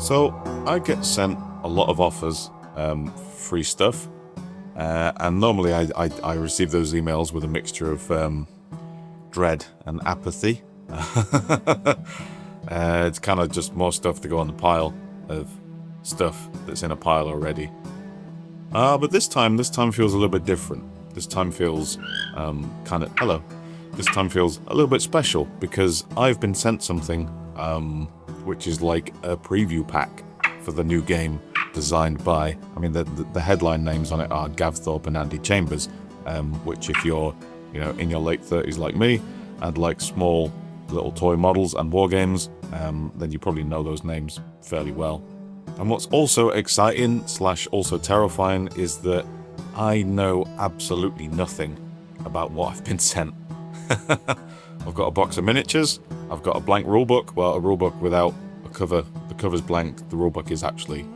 So I get sent a lot of offers, free stuff, and normally I receive those emails with a mixture of dread and apathy. It's kind of just more stuff to go on the pile of stuff that's in a pile already. But this time feels a little bit different. This time feels This time feels a little bit special because I've been sent something which is like a preview pack for the new game designed by, the headline names on it are GAV, THORPE and Andy Chambers, which if you're, in your late 30s like me and like small little toy models and war games, then you probably know those names fairly well. And what's also exciting / also terrifying is that I know absolutely nothing about what I've been sent. I've got a box of miniatures, I've got a blank rulebook, well, a rulebook without a cover. The cover's blank, the rulebook is actually...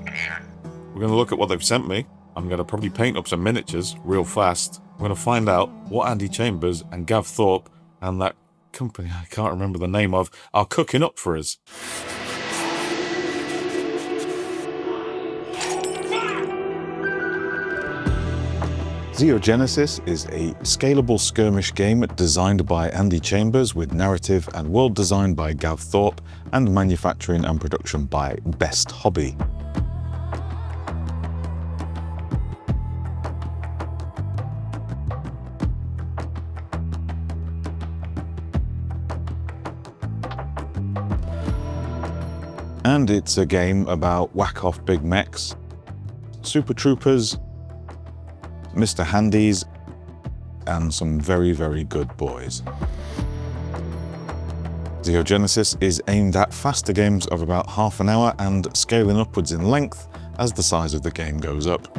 We're going to look at what they've sent me. I'm going to probably paint up some miniatures real fast. We're going to find out what Andy Chambers and Gav Thorpe and that company I can't remember the name of are cooking up for us. ZEO Genesis is a scalable skirmish game designed by Andy Chambers with narrative and world design by Gav Thorpe and manufacturing and production by Best Hobby. And it's a game about whack-off big mechs, super troopers, Mr. Handies, and some very, very good boys. ZEO Genesis is aimed at faster games of about half an hour and scaling upwards in length as the size of the game goes up.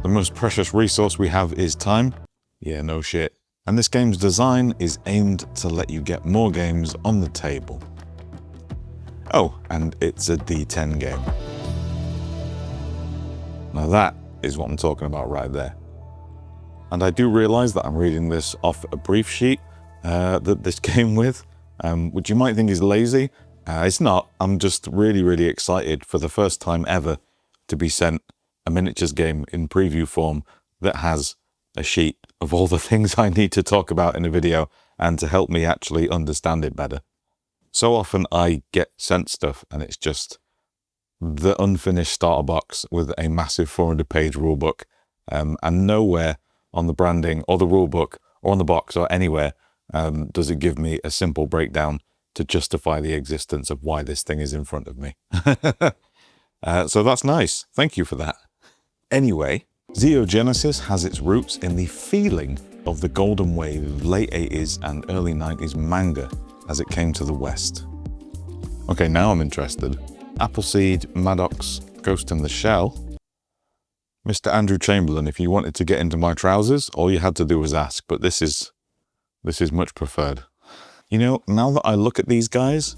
The most precious resource we have is time. Yeah, no shit. And this game's design is aimed to let you get more games on the table. Oh, and it's a D10 game. Now that is what I'm talking about right there. And I do realise that I'm reading this off a brief sheet that this came with, which you might think is lazy. It's not. I'm just really, really excited for the first time ever to be sent a miniatures game in preview form that has a sheet of all the things I need to talk about in a video and to help me actually understand it better. So often I get sent stuff and it's just the unfinished starter box with a massive 400-page rulebook, and nowhere on the branding or the rulebook or on the box or anywhere does it give me a simple breakdown to justify the existence of why this thing is in front of me. So that's nice. Thank you for that. Anyway, ZEO Genesis has its roots in the feeling of the golden wave of late 80s and early 90s manga as it came to the West. Okay, now I'm interested. Appleseed, Maddox, Ghost in the Shell. Mr. Andrew Chamberlain, if you wanted to get into my trousers, all you had to do was ask, but this is much preferred. You know, now that I look at these guys,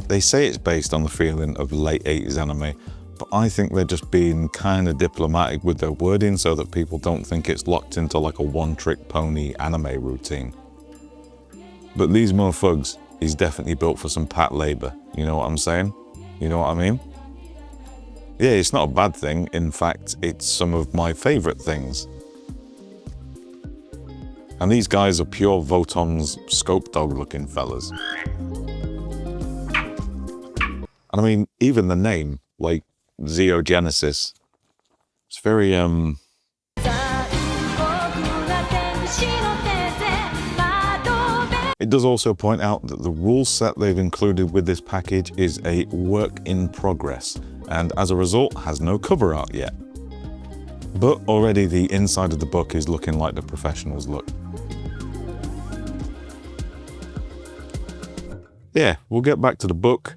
they say it's based on the feeling of late 80s anime, but I think they're just being kind of diplomatic with their wording so that people don't think it's locked into like a one-trick pony anime routine. But these motherfuckers is definitely built for some pat labor, you know what I'm saying? You know what I mean? Yeah, it's not a bad thing. In fact, it's some of my favorite things. And these guys are pure Voton's scope dog looking fellas. And I mean, even the name, like ZEO Genesis, it's very, It does also point out that the rule set they've included with this package is a work in progress, and as a result has no cover art yet. But already the inside of the book is looking like the professionals look. Yeah, we'll get back to the book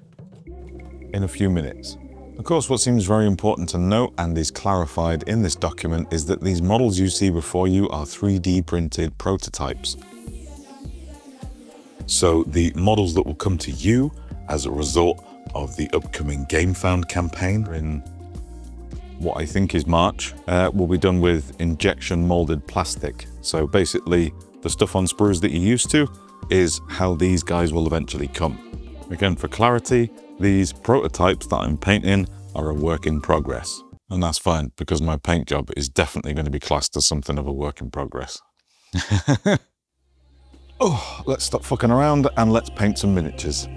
in a few minutes. Of course, what seems very important to note and is clarified in this document is that these models you see before you are 3D printed prototypes. So the models that will come to you as a result of the upcoming GameFound campaign in what I think is March will be done with injection molded plastic. So basically the stuff on sprues that you're used to, is how these guys will eventually come. Again, for clarity, these prototypes that I'm painting are a work in progress. And that's fine, because my paint job is definitely going to be classed as something of a work in progress. Oh, let's stop fucking around and let's paint some miniatures.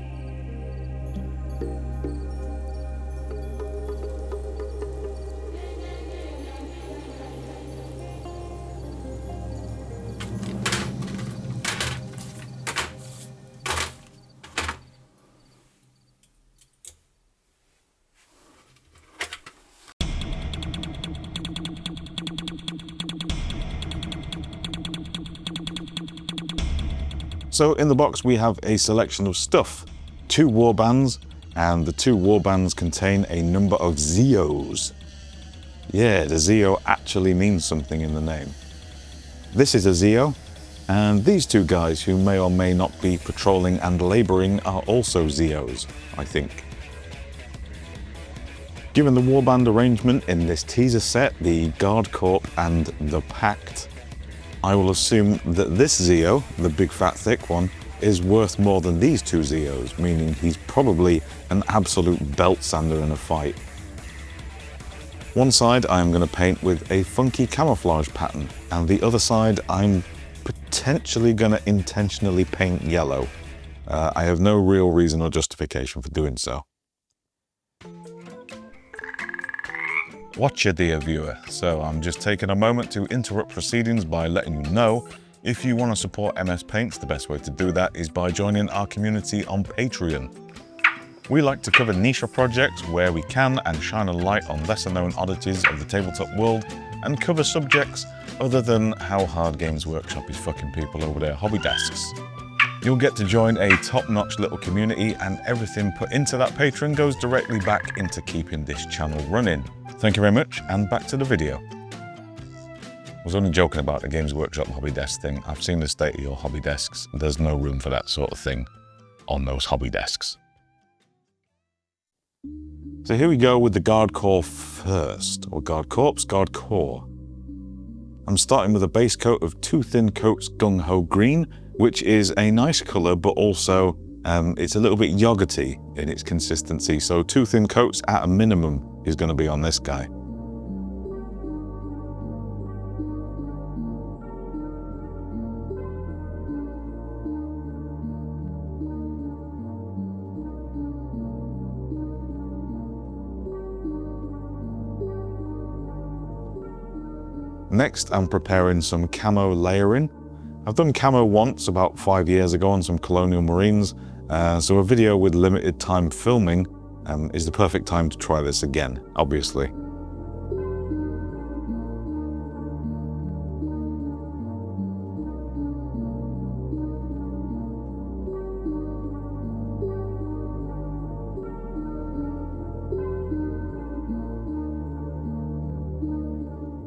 So in the box we have a selection of stuff, 2 warbands, and the 2 warbands contain a number of ZEOs. Yeah, the ZEO actually means something in the name. This is a ZEO, and these 2 guys who may or may not be patrolling and labouring are also ZEOs, I think. Given the warband arrangement in this teaser set, the Guard Corps and the Pact, I will assume that this ZEO, the big fat thick one, is worth more than these 2 ZEOs, meaning he's probably an absolute belt sander in a fight. One side I'm going to paint with a funky camouflage pattern, and the other side I'm potentially going to intentionally paint yellow. I have no real reason or justification for doing so. Watch your dear viewer, so I'm just taking a moment to interrupt proceedings by letting you know, if you want to support MS Paints, the best way to do that is by joining our community on Patreon. We like to cover niche projects where we can and shine a light on lesser known oddities of the tabletop world and cover subjects other than how hard Games Workshop is fucking people over their hobby desks. You'll get to join a top-notch little community, and everything put into that Patreon goes directly back into keeping this channel running. Thank you very much, and back to the video. I was only joking about the Games Workshop hobby desk thing. I've seen the state of your hobby desks. There's no room for that sort of thing on those hobby desks. So here we go with the Guard Corps first, or Guard Corps, Guard Corps. I'm starting with a base coat of 2 thin coats Gung Ho Green, which is a nice colour, but also it's a little bit yogurty in its consistency, so 2 thin coats at a minimum is going to be on this guy. Next, I'm preparing some camo layering. I've done camo once about 5 years ago on some Colonial Marines, so a video with limited time filming is the perfect time to try this again, obviously.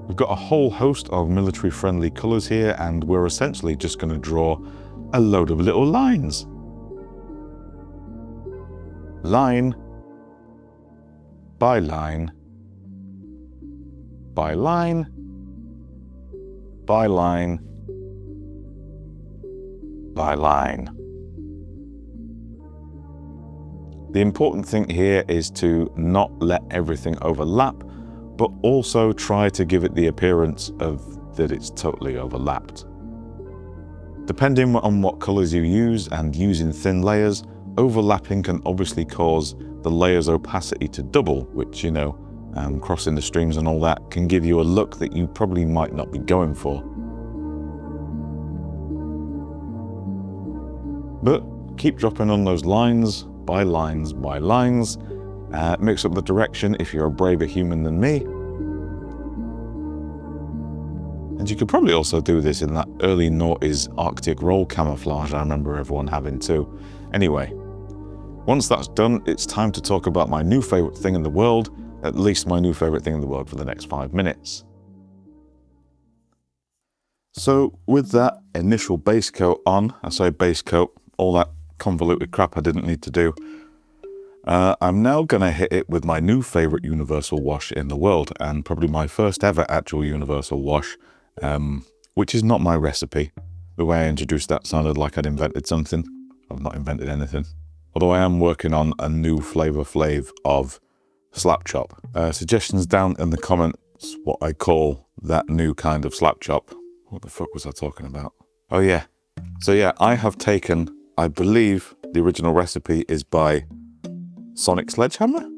We've got a whole host of military-friendly colours here, and we're essentially just going to draw a load of little lines. Line by line by line by line by line. The important thing here is to not let everything overlap, but also try to give it the appearance of that it's totally overlapped. Depending on what colours you use and using thin layers, overlapping can obviously cause the layer's opacity to double, which, you know, crossing the streams and all that can give you a look that you probably might not be going for. But keep dropping on those lines by lines by lines. Mix up the direction if you're a braver human than me. And you could probably also do this in that early noughties Arctic roll camouflage I remember everyone having too. Anyway, once that's done, it's time to talk about my new favourite thing in the world, at least my new favourite thing in the world for the next 5 minutes. So with that initial base coat on, I say base coat, all that convoluted crap I didn't need to do, I'm now going to hit it with my new favourite universal wash in the world, and probably my first ever actual universal wash, which is not my recipe. The way I introduced that sounded like I'd invented something. I've not invented anything. Although I am working on a new flavor of slap chop. Suggestions down in the comments what I call that new kind of slap chop. What the fuck was I talking about? Oh yeah. So yeah, I have taken, I believe the original recipe is by Sonic Sledgehammer?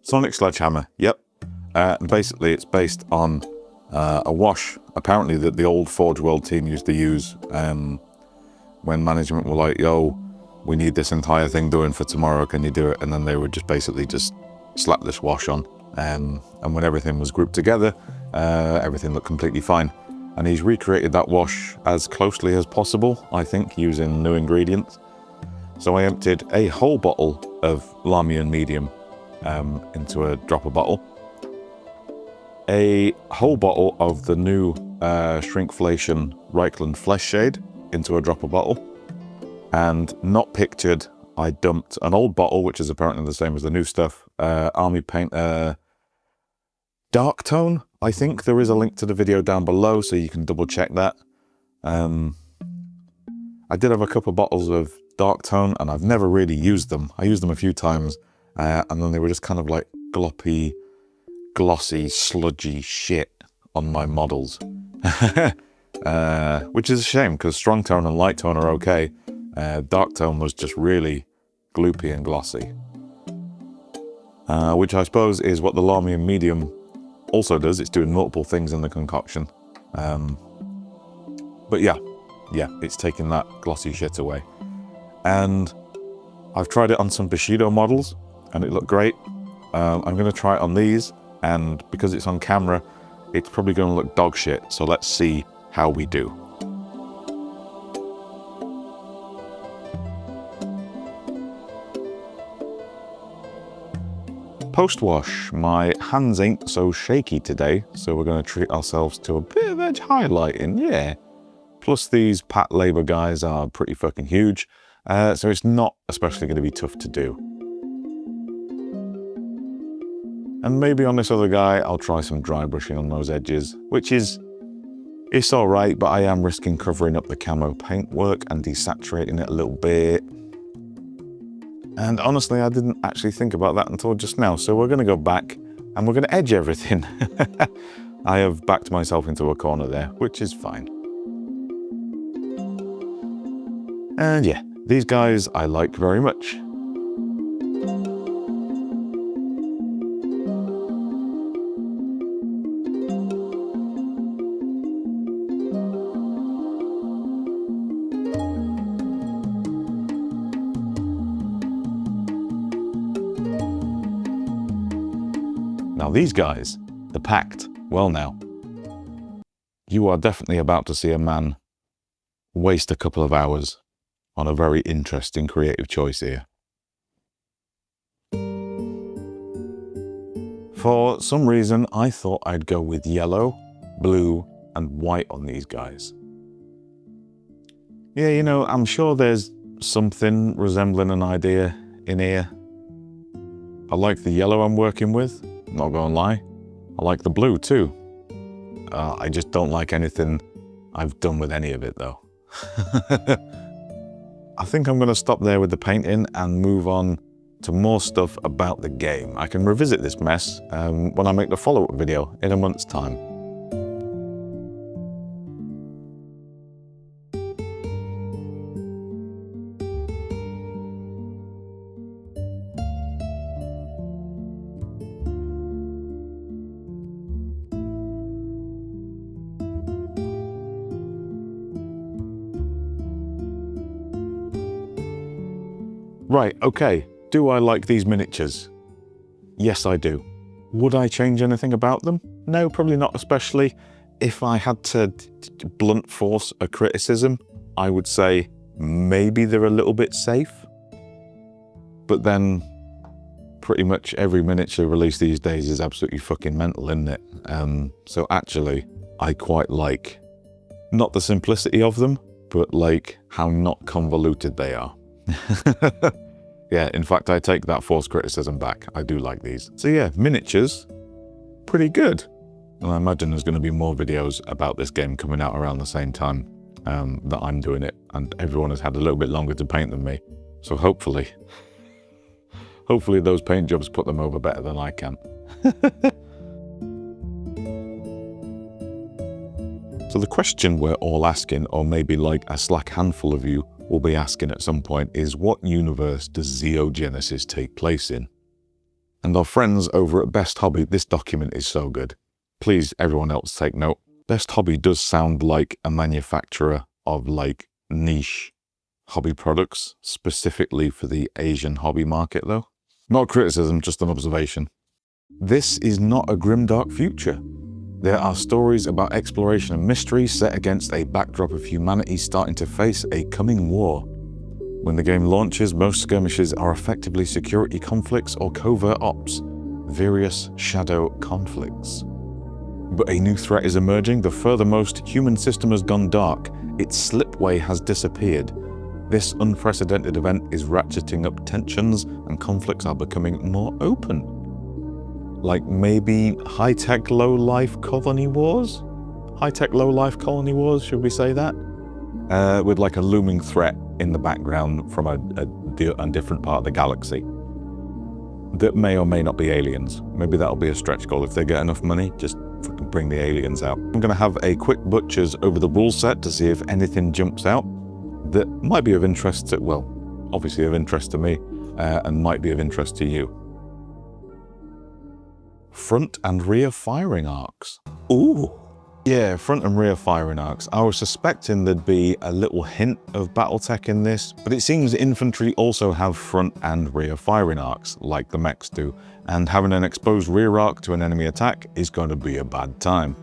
Sonic Sledgehammer, yep. And basically it's based on a wash, apparently, that the old Forge World team used to use when management were like, yo, we need this entire thing doing for tomorrow, can you do it? And then they would just basically just slap this wash on. And when everything was grouped together, everything looked completely fine. And he's recreated that wash as closely as possible, I think, using new ingredients. So I emptied a whole bottle of Lamian Medium into a dropper bottle. A whole bottle of the new Shrinkflation Reichland Flesh Shade into a dropper bottle. And not pictured, I dumped an old bottle, which is apparently the same as the new stuff, Army Paint Dark Tone. I think there is a link to the video down below, so you can double check that. I did have a couple of bottles of Dark Tone, and I've never really used them. I used them a few times, and then they were just kind of like gloppy, glossy, sludgy shit on my models. Which is a shame, because strong tone and light tone are okay. Dark tone was just really gloopy and glossy. Which I suppose is what the Lamian Medium also does. It's doing multiple things in the concoction. But yeah, it's taking that glossy shit away. And I've tried it on some Bushido models, and it looked great. I'm going to try it on these, and because it's on camera, it's probably going to look dog shit, so let's see how we do. Post-wash, my hands ain't so shaky today, so we're going to treat ourselves to a bit of edge highlighting, yeah. Plus these Pat Labor guys are pretty fucking huge, so it's not especially going to be tough to do. And maybe on this other guy, I'll try some dry brushing on those edges, which is, it's all right, but I am risking covering up the camo paintwork and desaturating it a little bit. And honestly, I didn't actually think about that until just now. So we're gonna go back and we're gonna edge everything. I have backed myself into a corner there, which is fine. And yeah, these guys I like very much. Now these guys, the Pact, well now, you are definitely about to see a man waste a couple of hours on a very interesting creative choice here. For some reason, I thought I'd go with yellow, blue, and white on these guys. Yeah, you know, I'm sure there's something resembling an idea in here. I like the yellow I'm working with. Not gonna lie, I like the blue too. I just don't like anything I've done with any of it though. I think I'm gonna stop there with the painting and move on to more stuff about the game. I can revisit this mess when I make the follow-up video in a month's time. Right, okay, do I like these miniatures? Yes, I do. Would I change anything about them? No, probably not especially. If I had to blunt force a criticism, I would say maybe they're a little bit safe. But then pretty much every miniature release these days is absolutely fucking mental, isn't it? So actually, I quite like not the simplicity of them, but like how not convoluted they are. Yeah, in fact, I take that forced criticism back. I do like these. So yeah, miniatures, pretty good. And I imagine there's going to be more videos about this game coming out around the same time. that I'm doing it, and everyone has had a little bit longer to paint than me. So hopefully those paint jobs put them over better than I can. So the question we're all asking, or maybe like a slack handful of you will be asking at some point, is what universe does ZEO Genesis take place in? And our friends over at Best Hobby, this document is so good. Please, everyone else, take note. Best Hobby does sound like a manufacturer of like niche hobby products, specifically for the Asian hobby market though. Not criticism, just an observation. This is not a grimdark future. There are stories about exploration and mystery set against a backdrop of humanity starting to face a coming war. When the game launches, most skirmishes are effectively security conflicts or covert ops, various shadow conflicts. But a new threat is emerging. The furthermost human system has gone dark. Its slipway has disappeared. This unprecedented event is ratcheting up tensions and conflicts are becoming more open. Like maybe high-tech low-life colony wars? High-tech low-life colony wars, should we say that? With like a looming threat in the background from a different part of the galaxy. That may or may not be aliens. Maybe that'll be a stretch goal. If they get enough money, just fucking bring the aliens out. I'm gonna have a quick butchers over the rule set to see if anything jumps out that might be of interest to, well, obviously of interest to me, and might be of interest to you. Front and rear firing arcs. Ooh. Yeah, front and rear firing arcs. I was suspecting there'd be a little hint of Battletech in this, but it seems infantry also have front and rear firing arcs, like the mechs do, and having an exposed rear arc to an enemy attack is going to be a bad time.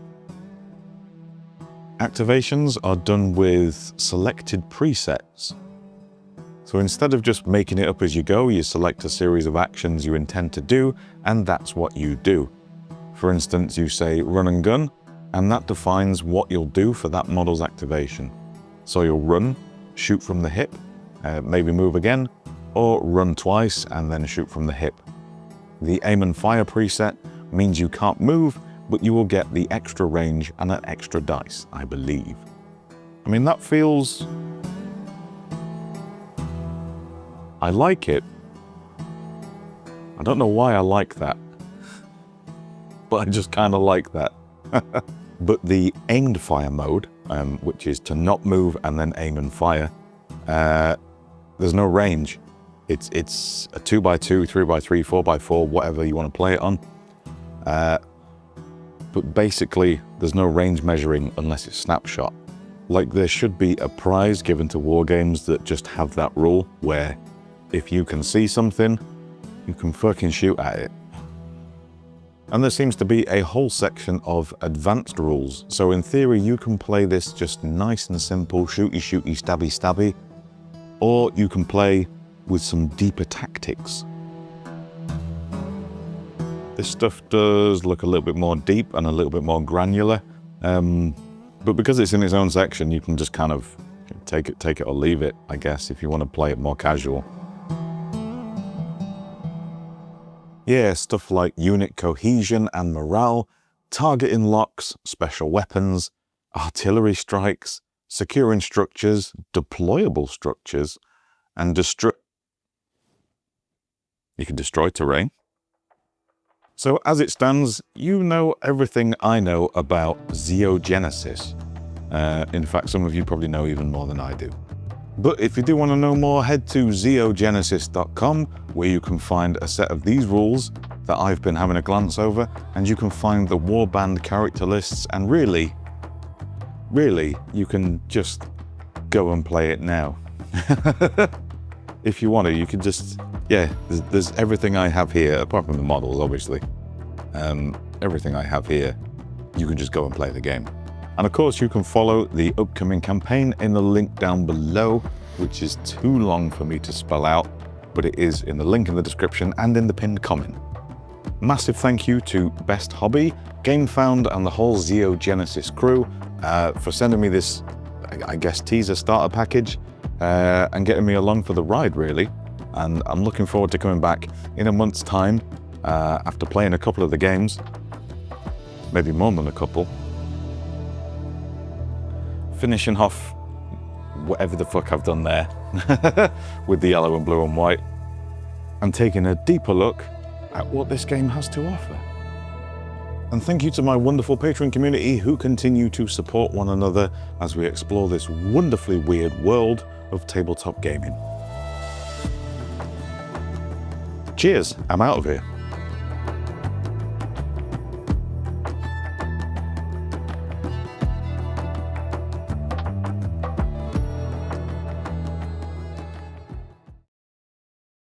Activations are done with selected presets. So instead of just making it up as you go, you select a series of actions you intend to do, and that's what you do. For instance, you say run and gun, and that defines what you'll do for that model's activation. So you'll run, shoot from the hip, maybe move again, or run twice and then shoot from the hip. The aim and fire preset means you can't move, but you will get the extra range and an extra dice, I believe. I mean, that feels... I like it. I don't know why I like that, but I just kind of like that. But the aimed fire mode, which is to not move and then aim and fire, there's no range. It's a 2x2, 3x3, 4x4, whatever you want to play it on. But basically, there's no range measuring unless it's snapshot. Like, there should be a prize given to wargames that just have that rule, where if you can see something, you can fucking shoot at it. And there seems to be a whole section of advanced rules. So in theory, you can play this just nice and simple, shooty, shooty, stabby, stabby, or you can play with some deeper tactics. This stuff does look a little bit more deep and a little bit more granular, but because it's in its own section, you can just kind of take it or leave it, I guess, if you want to play it more casual. Yeah, stuff like unit cohesion and morale, targeting locks, special weapons, artillery strikes, securing structures, deployable structures, and you can destroy terrain. So as it stands, you know everything I know about ZEO Genesis. In fact, some of you probably know even more than I do. But if you do want to know more, head to zeogenesis.com, where you can find a set of these rules that I've been having a glance over, and you can find the warband character lists, and really, you can just go and play it now. If you want to, you can just, yeah, there's everything I have here, apart from the models, obviously. Everything I have here, you can just go and play the game. And of course, you can follow the upcoming campaign in the link down below, which is too long for me to spell out, but it is in the link in the description and in the pinned comment. Massive thank you to Best Hobby, GameFound, and the whole ZEO Genesis crew for sending me this, I guess, teaser starter package and getting me along for the ride, really. And I'm looking forward to coming back in a month's time after playing a couple of the games, maybe more than a couple. Finishing off whatever the fuck I've done there with the yellow and blue and white, and taking a deeper look at what this game has to offer. And thank you to my wonderful Patreon community who continue to support one another as we explore this wonderfully weird world of tabletop gaming. Cheers, I'm out of here.